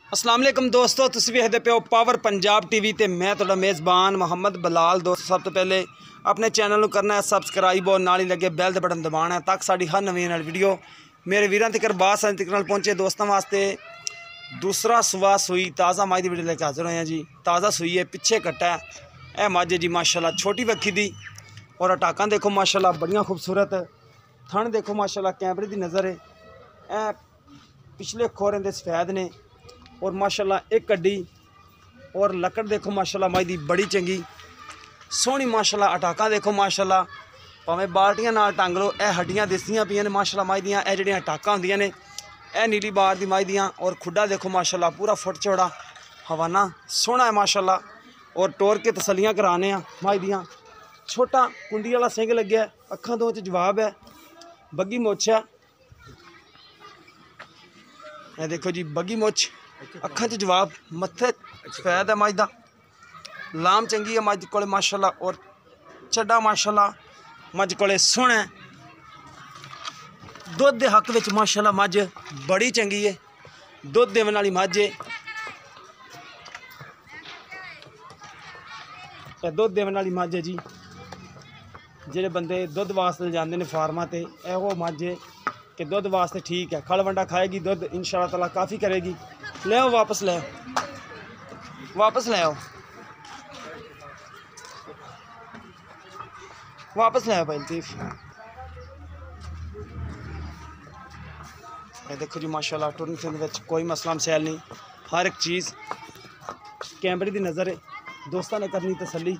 अस्सलाम वालेकुम दोस्तों, तुसीं वेखदे पे हो पावर पंजाब टीवी ते मैं तुहाडा मेज़बान मोहम्मद बलाल। दोस्त सब तो पहले अपने चैनल को करना है सबसक्राइब और नाल ही लगे बैल दे बटन दबाना है ताकि साडी हर नवीं वीडियो मेरे वीरां तक बासानी तक पहुँचे। दोस्तों वास्ते दूसरा सुबह सूई ताज़ा मझ की वीडियो लेके हाजिर होए जी। ताज़ा सूई है, पिछे कट्टा है, यह मझ है जी माशाल्लाह छोटी वक्खी दी। और अटाकां देखो माशाल्लाह बड़ियां खूबसूरत, थन देखो माशाल्लाह कैमरे की नज़र है। ए पिछले खोरें दे सफेद ने और माशाल्लाह एक कड्डी और लकड़ देखो माशाल्लाह मझ दी बड़ी चंगी सोहनी माशाल्लाह। अटाकां देखो माशाल्लाह भावें बाल्टियां नाल टंग लो, यह हड्डियां दिसदियां पियां ने माशाल्लाह मझ दियां। यह जिहड़ियां अटाकां होंदियां ने यह नीली बार दी मझ दियां। और खुड्डा देखो माशाल्लाह पूरा फुट चौड़ा हवाना सोहना है माशाल्लाह। और टोर के तसलियां कराने मझ दियां। छोटा कुंडी वाला सिंग लग्या, अखां दो च जवाब है, बग्गी मुछ है। यह देखो जी बग्गी मुछ, अखां च जवाब, मत्थे सफेद है मझ दा, लाम चंगी है मझ कोले माशाल्लाह। और चड्डा माशाल्लाह मझ कोले सोहना है। दुध के हक विच माशाल्लाह मझ बड़ी चंगी है, दुध देवन वाली मझ है। दुध देवन वाली मझ है जी। ਜਿਹੜੇ बंदे दुध वास्ते जाते हैं फार्मां ते ਇਹੋ मझ है कि दुध वास्ते ठीक है, खल वंडा खाएगी, दुध इंशाअल्लाह ताला काफ़ी करेगी। ले आओ वापस ले आओ, वापस ले आओ, वापस ले आओ भाई लतीफ़। ये देखो जी माशाल्लाह टुरन फिरन विच कोई मसला मसैल नहीं, हर एक चीज़ कैमरे की नज़र है। दोस्तों ने करनी तसल्ली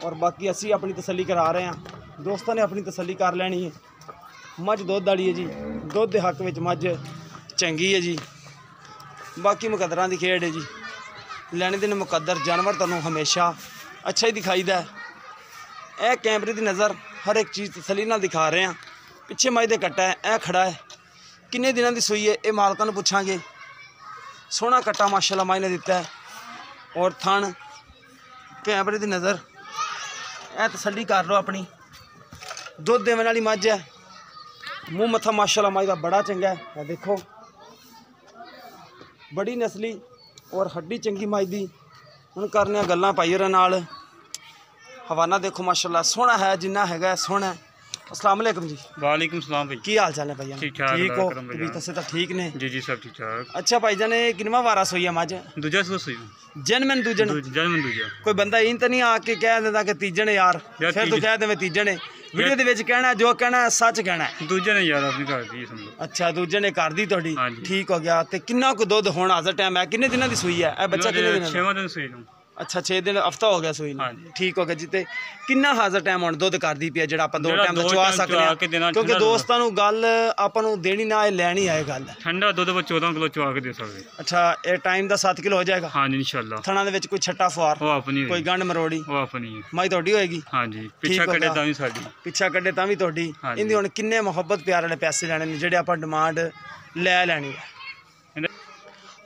और बाकी असी अपनी तसल्ली करा रहे हैं। दोस्तों ने अपनी तसल्ली कर लैनी है। मझ दुध वाली है जी, दुध के हक में मझ चंगी है जी। बाकी मुकद्दरां दी खेड है जी, लैने दिन मुकद्दर जानवर तुहानूं हमेशा अच्छा ही दिखाईदा है। यह कैमरे की नज़र हर एक चीज़ तसल्ली नाल दिखा रहे हैं। पिछे मझ दे कट्टा है, यह खड़ा है, किन्ने दिनों की सूई है, ये मालकां नूं पुछांगे। सोहना कट्टा माशाल्लाह मझ ने दिता है। और थन कैमरे की नज़र, यह तसल्ली कर लो अपनी। दुध देवन वाली मझ है, मूँह मत्था माशाल्लाह मझ दा बड़ा चंगा है। यह देखो बड़ी नस्ली और हड्डी चंगी मझ दी। हुण करने गल्लां पाईर नाल। हवाना देखो माशाल्लाह सोहना है, जिन्ना हैगा सोहना है। अस्सलाम वालेकुम जी। वालेकुम सलाम भाई, की हाल चाल है भाई? ठीक ठाक, ठीक हो? तबीयत से तो ठीक ने? जी जी सब ठीक ठाक। अच्छा भाई जान, किनवा वारा सोई है मझ? दूजा सुई जनमन दूजन? जनमन दूजा। कोई बंदा इन तो नहीं आके कह देता कि तीजन यार, फिर तू कह दे तीजन है। वीडियो दे विच कहना जो कहना है सच कहना है। दूजे ने यार अपनी घर दी समझो। अच्छा दूजे ने कर दी थोड़ी, ठीक हो गया। तो किन्ना को दुध होना हाजर टाइम है? किन्ने दिनों की सूई है ए बच्चा? किन्ने दिन? 6वां दिन सूई नूं। अच्छा 6 दिन हफ्ता हो गया सूई, ठीक हो गया जी। ते किन्ना हाजर टाइम हुण दुध करदी पई जेड़ा आपां दो टाइम दा चवा सकदे हां? क्योंकि दोस्तां नूं गल आपां नूं देनी ना लैनी है गल। ठंडा दुध 14 किलो चवा के दे सकदे। अच्छा ए टाइम दा 7 किलो हो जाएगा? हां जी इंशाअल्लाह। थणा दे विच कोई छट्टा फुआर वो अपनी, कोई गंढ मरोड़ी वो अपनी मई तोड़ी होएगी? हां जी। पिछा कड्डे तां वी साडी, पिछा कड्डे तां वी तोड़ी। इंदी हुण किन्ने मुहब्बत प्यार वाले पैसे लैणे ने जेड़े आपां डिमांड लै लैनी है?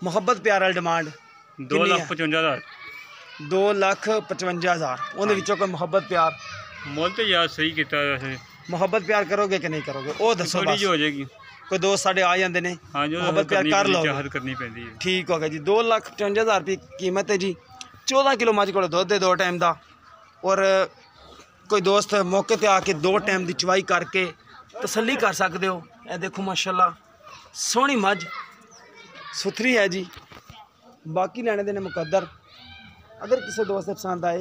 मुहब्बत प्यार वाली डिमांड 2,55,000। 2,55,000 उन्हें विचों कोई मुहब्बत प्यार मोल तो यार सही किया वैसे। मुहब्बत प्यार करोगे कि नहीं करोगे वो दसो? थोड़ी हो जाएगी। कोई दोस्त साढ़े आ जाते हैं, मुहब्बत प्यार कर लो, करनी पैंदी है। ठीक हो गया जी। 2,55,000 रुपये कीमत है जी। 14 किलो मझ को दुध है 2 टाइम का। और कोई दोस्त मौके पर आके 2 टाइम की चवाई करके तसल्ली कर सकते हो। यह देखो माशाल्लाह सोहनी मझ सुथरी है जी। बाकी लैने देने मुकद्दर। अगर किसी दोस्त से पसंद आए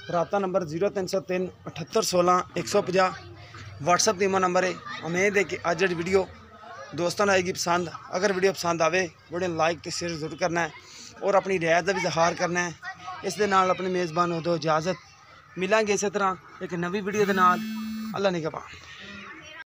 राता नंबर 0303 7816 150 व्हाट्सअप टीमा नंबर है। उम्मीद है कि अज जी वीडियो दोस्तों ने आएगी पसंद। अगर वीडियो पसंद आए वीडियो लाइक तो शेयर जरूर करना है और अपनी राय का भी इजहार करना है। इस दे नाल अपने मेज़बान हो दो इजाज़त, मिलेंगे इस तरह एक नवी वीडियो के नाल। अल्लाह निगहबान।